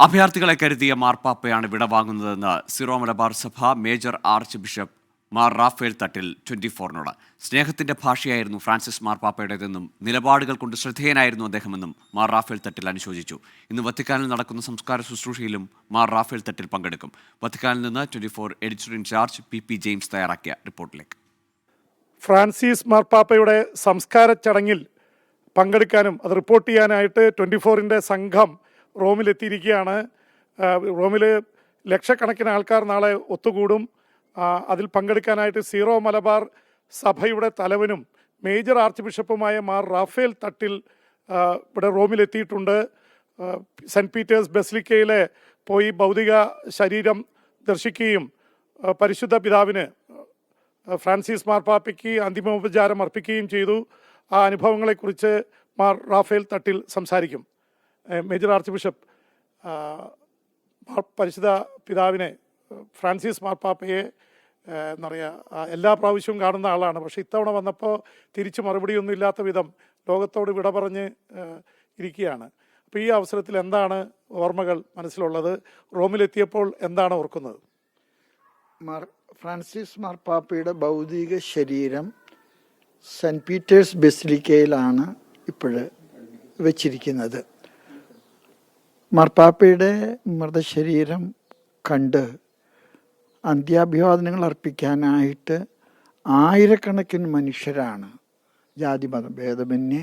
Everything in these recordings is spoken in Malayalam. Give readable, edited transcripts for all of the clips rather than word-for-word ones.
അഭയാർത്ഥികളെ കരുതിയ മാർപ്പാപ്പയാണ് വിടവാങ്ങുന്നതെന്ന് Syro Malabar Sabha major archbishop Mar Raphael Thattil 24-നോട്. സ്നേഹത്തിന്റെ ഭാഷയായിരുന്നു ഫ്രാൻസിസ് മാർപ്പാപ്പയുടേതെന്നും നിലപാടുകൾ കൊണ്ട് ശ്രദ്ധേയനായിരുന്നു അദ്ദേഹമെന്നും മാർ റാഫേൽ തട്ടിൽ അനുശോചിച്ചു. ഇന്ന് വത്തിക്കാനിൽ നടക്കുന്ന സംസ്കാര ശുശ്രൂഷയിലും മാർ റാഫേൽ തട്ടിൽ പങ്കെടുക്കും. വത്തിക്കാനിൽ നിന്ന് 24 എഡിറ്റർ ഇൻചാർജ് പി ജെയിംസ് തയ്യാറാക്കിയ റിപ്പോർട്ടിലേക്ക്. ഫ്രാൻസിസ് മാർപ്പാപ്പയുടെ സംസ്കാര ചടങ്ങിൽ പങ്കെടുക്കാനും അത് റിപ്പോർട്ട് ചെയ്യാനായിട്ട് 24-ന്റെ സംഘം റോമിലെത്തിയിരിക്കുകയാണ്. റോമിൽ ലക്ഷക്കണക്കിന് ആൾക്കാർ നാളെ ഒത്തുകൂടും. അതിൽ പങ്കെടുക്കാനായിട്ട് സീറോ മലബാർ സഭയുടെ തലവനും മേജർ ആർച്ച് ബിഷപ്പുമായ മാർ റാഫേൽ തട്ടിൽ ഇവിടെ റോമിലെത്തിയിട്ടുണ്ട്. സെൻറ്റ് പീറ്റേഴ്സ് ബസിലിക്കയിലെ പോയി ഭൗതിക ശരീരം ദർശിക്കുകയും പരിശുദ്ധ പിതാവിന് ഫ്രാൻസിസ് മാർപ്പാപ്പയ്ക്ക് അന്തിമോപചാരം അർപ്പിക്കുകയും ചെയ്തു. ആ അനുഭവങ്ങളെക്കുറിച്ച് മാർ റാഫേൽ തട്ടിൽ സംസാരിക്കും. മേജർ ആർച്ച് ബിഷപ്പ് പരിശുദ്ധ പിതാവിനെ, ഫ്രാൻസിസ് മാർപ്പാപ്പയെ എന്താ പറയുക, എല്ലാ പ്രാവശ്യവും കാണുന്ന ആളാണ്. പക്ഷേ ഇത്തവണ വന്നപ്പോൾ തിരിച്ച് മറുപടിയൊന്നും ഇല്ലാത്ത വിധം ലോകത്തോട് വിട പറഞ്ഞ് ഇരിക്കുകയാണ്. അപ്പോൾ ഈ അവസരത്തിൽ എന്താണ് ഓർമ്മകൾ മനസ്സിലുള്ളത്? റോമിലെത്തിയപ്പോൾ എന്താണ് ഓർക്കുന്നത്? ഫ്രാൻസിസ് മാർപ്പാപ്പയുടെ ഭൗതിക ശരീരം സെൻറ്റ് പീറ്റേഴ്സ് ബസിലിക്കയിലാണ് ഇപ്പോൾ വെച്ചിരിക്കുന്നത്. മാർപ്പാപ്പയുടെ മൃതശരീരം കണ്ട് അന്ത്യാഭിവാദനങ്ങൾ അർപ്പിക്കാനായിട്ട് ആയിരക്കണക്കിന് മനുഷ്യരാണ്. ജാതി മത ഭേദമന്യേ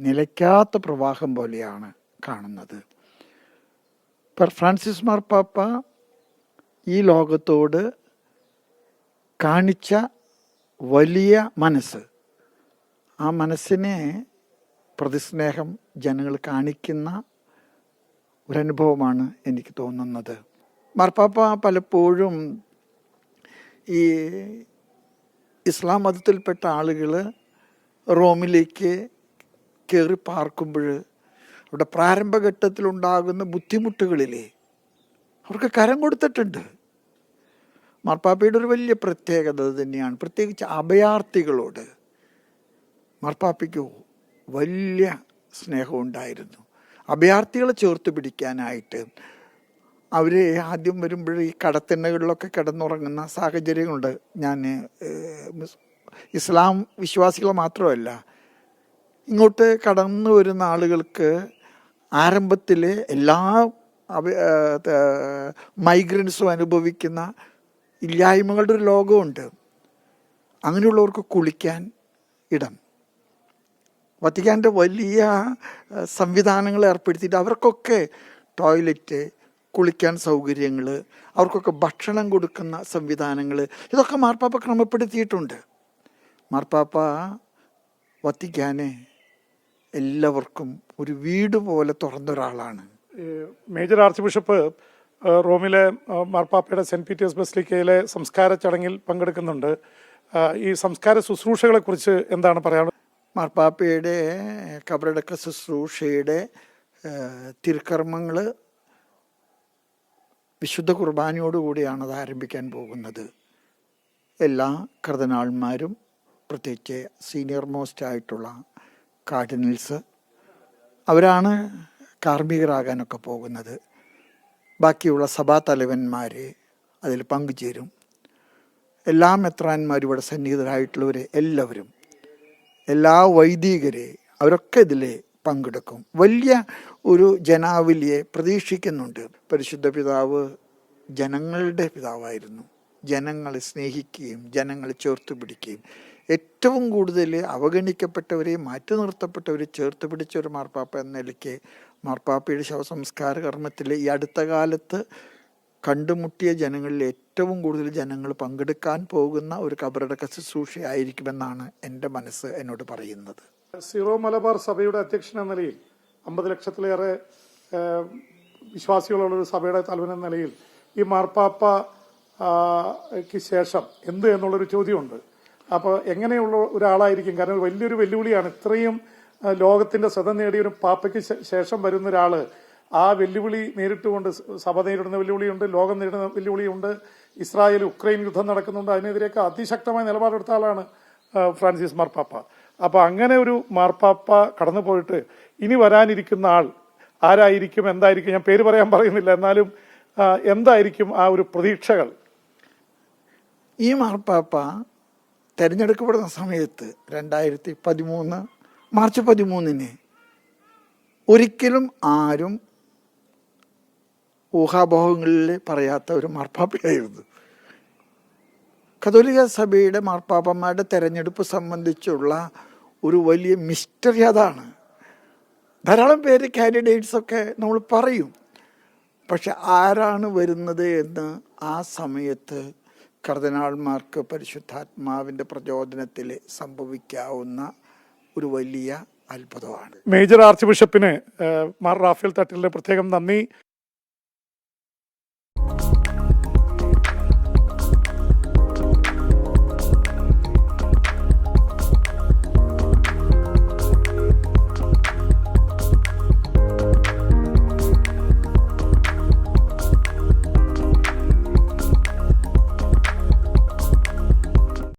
നിലയ്ക്കാത്ത പ്രവാഹം പോലെയാണ് കാണുന്നത്. ഫ്രാൻസിസ് മാർപ്പാപ്പ ഈ ലോകത്തോട് കാണിച്ച വലിയ മനസ്സ്, ആ മനസ്സിനെ പ്രതിസ്നേഹം ജനങ്ങൾ കാണിക്കുന്ന ഒരനുഭവമാണ് എനിക്ക് തോന്നുന്നത്. മാർപ്പാപ്പ പലപ്പോഴും ഈ ഇസ്ലാം മതത്തിൽപ്പെട്ട ആളുകൾ റോമിലേക്ക് കയറി പാർക്കുമ്പോൾ അവിടെ പ്രാരംഭഘട്ടത്തിലുണ്ടാകുന്ന ബുദ്ധിമുട്ടുകളിലെ അവർക്ക് കരം കൊടുത്തിട്ടുണ്ട്. മാർപ്പാപ്പയുടെ ഒരു വലിയ പ്രത്യേകത തന്നെയാണ്. പ്രത്യേകിച്ച് അഭയാർത്ഥികളോട് മാർപ്പാപ്പയ്ക്ക് വലിയ സ്നേഹമുണ്ടായിരുന്നു. അഭയാർത്ഥികളെ ചേർത്ത് പിടിക്കാനായിട്ട് അവർ ആദ്യം വരുമ്പോൾ ഈ കടത്തിണ്ണകളിലൊക്കെ കിടന്നുറങ്ങുന്ന സാഹചര്യങ്ങളുണ്ട്. ഞാൻ ഇസ്ലാം വിശ്വാസികൾ മാത്രമല്ല, ഇങ്ങോട്ട് കടന്നു വരുന്ന ആളുകൾക്ക് ആരംഭത്തിൽ എല്ലാ മൈഗ്രൻസും അനുഭവിക്കുന്ന ഇല്ലായ്മകളുടെ ഒരു ലോകമുണ്ട്. അങ്ങനെയുള്ളവർക്ക് കുളിക്കാൻ ഇടം വത്തിക്കാൻ്റെ വലിയ സംവിധാനങ്ങൾ ഏർപ്പെടുത്തിയിട്ട് അവർക്കൊക്കെ ടോയ്ലറ്റ്, കുളിക്കാൻ സൗകര്യങ്ങൾ, അവർക്കൊക്കെ ഭക്ഷണം കൊടുക്കുന്ന സംവിധാനങ്ങൾ, ഇതൊക്കെ മാർപ്പാപ്പ ക്രമപ്പെടുത്തിയിട്ടുണ്ട്. മാർപ്പാപ്പ വത്തിക്കാന് എല്ലാവർക്കും ഒരു വീട് പോലെ തുറന്നൊരാളാണ്. മേജർ ആർച്ച് ബിഷപ്പ് റോമിലെ മാർപ്പാപ്പയുടെ സെൻറ്റ് പീറ്റേഴ്സ് ബസിലിക്കയിലെ സംസ്കാര ചടങ്ങിൽ പങ്കെടുക്കുന്നുണ്ട്. ഈ സംസ്കാര ശുശ്രൂഷകളെ കുറിച്ച് എന്താണ് പറയാനുള്ളത്? മാർപ്പാപ്പയുടെ കബറടക്ക ശുശ്രൂഷയുടെ തിരുക്കർമ്മങ്ങൾ വിശുദ്ധ കുർബാനയോടുകൂടിയാണ് അത് ആരംഭിക്കാൻ പോകുന്നത്. എല്ലാ കർദിനാൾമാരും, പ്രത്യേകിച്ച് സീനിയർ മോസ്റ്റ് ആയിട്ടുള്ള കാർഡിനൽസ്, അവരാണ് കാർമ്മികരാകാനൊക്കെ പോകുന്നത്. ബാക്കിയുള്ള സഭാ തലവന്മാർ അതിൽ പങ്കുചേരും. എല്ലാ മെത്രാന്മാരും ഇവിടെ സന്നിഹിതരായിട്ടുള്ളവർ എല്ലാവരും, എല്ലാ വൈദികരെ, അവരൊക്കെ ഇതിൽ പങ്കെടുക്കും. വലിയ ഒരു ജനാവലിയെ പ്രതീക്ഷിക്കുന്നുണ്ട്. പരിശുദ്ധ പിതാവ് ജനങ്ങളുടെ പിതാവായിരുന്നു. ജനങ്ങളെ സ്നേഹിക്കുകയും ജനങ്ങളെ ചേർത്ത് പിടിക്കുകയും ഏറ്റവും കൂടുതൽ അവഗണിക്കപ്പെട്ടവരെ, മാറ്റി നിർത്തപ്പെട്ടവരെ ചേർത്ത് പിടിച്ച ഒരു മാർപ്പാപ്പ എന്ന നിലയ്ക്ക് മാർപ്പാപ്പയുടെ ശവസംസ്കാര കർമ്മത്തിൽ ഈ അടുത്ത കാലത്ത് കണ്ടുമുട്ടിയ ജനങ്ങളിൽ ഏറ്റവും കൂടുതൽ ജനങ്ങൾ പങ്കെടുക്കാൻ പോകുന്ന ഒരു കബറടക്ക ശുശ്രൂഷയായിരിക്കുമെന്നാണ് എൻ്റെ മനസ്സ് എന്നോട് പറയുന്നത്. സീറോ മലബാർ സഭയുടെ അധ്യക്ഷൻ എന്ന നിലയിൽ 50 ലക്ഷത്തിലേറെ വിശ്വാസികളുള്ള ഒരു സഭയുടെ തലവൻ എന്ന നിലയിൽ ഈ മാർപ്പാപ്പയ്ക്ക് ശേഷം എന്ത് എന്നുള്ളൊരു ചോദ്യമുണ്ട്. അപ്പോൾ എങ്ങനെയുള്ള ഒരാളായിരിക്കും? കാരണം വലിയൊരു വെല്ലുവിളിയാണ്. ഇത്രയും ലോകത്തിന്റെ ശ്രദ്ധ നേടിയ ഒരു പാപ്പയ്ക്ക് ശേഷം വരുന്ന ഒരാൾ ആ വെല്ലുവിളി നേരിട്ടുകൊണ്ട്, സഭ നേരിടുന്ന വെല്ലുവിളിയുണ്ട്, ലോകം നേരിടുന്ന വെല്ലുവിളിയുണ്ട്, ഇസ്രായേൽ ഉക്രൈൻ യുദ്ധം നടക്കുന്നുണ്ട്, അതിനെതിരെയൊക്കെ അതിശക്തമായ നിലപാടെടുത്ത ആളാണ് ഫ്രാൻസിസ് മാർപ്പാപ്പ. അപ്പോൾ അങ്ങനെ ഒരു മാർപ്പാപ്പ കടന്നു പോയിട്ട് ഇനി വരാനിരിക്കുന്ന ആൾ ആരായിരിക്കും, എന്തായിരിക്കും, ഞാൻ പേര് പറയാൻ പറയുന്നില്ല, എന്നാലും എന്തായിരിക്കും ആ ഒരു പ്രതീക്ഷകൾ? ഈ മാർപ്പാപ്പ തിരഞ്ഞെടുക്കപ്പെടുന്ന സമയത്ത് 2013 മാർച്ച് 13 ഒരിക്കലും ആരും ഊഹാപോഹങ്ങളിൽ പറയാത്ത ഒരു മാർപ്പാപ്പയായിരുന്നു. കത്തോലിക്ക സഭയുടെ മാർപ്പാപ്പന്മാരുടെ തെരഞ്ഞെടുപ്പ് സംബന്ധിച്ചുള്ള ഒരു വലിയ മിസ്റ്ററി അതാണ്. ധാരാളം പേര് കാൻഡിഡേറ്റ്സൊക്കെ നമ്മൾ പറയും, പക്ഷെ ആരാണ് വരുന്നത് എന്ന് ആ സമയത്ത് കർദിനാൾമാർക്ക് പരിശുദ്ധാത്മാവിൻ്റെ പ്രചോദനത്തിൽ സംഭവിക്കാവുന്ന ഒരു വലിയ അത്ഭുതമാണ്. മേജർ ആർച്ച് ബിഷപ്പിന് മാർ റാഫേൽ തട്ടിലിന്റെ പ്രത്യേകം നന്ദി.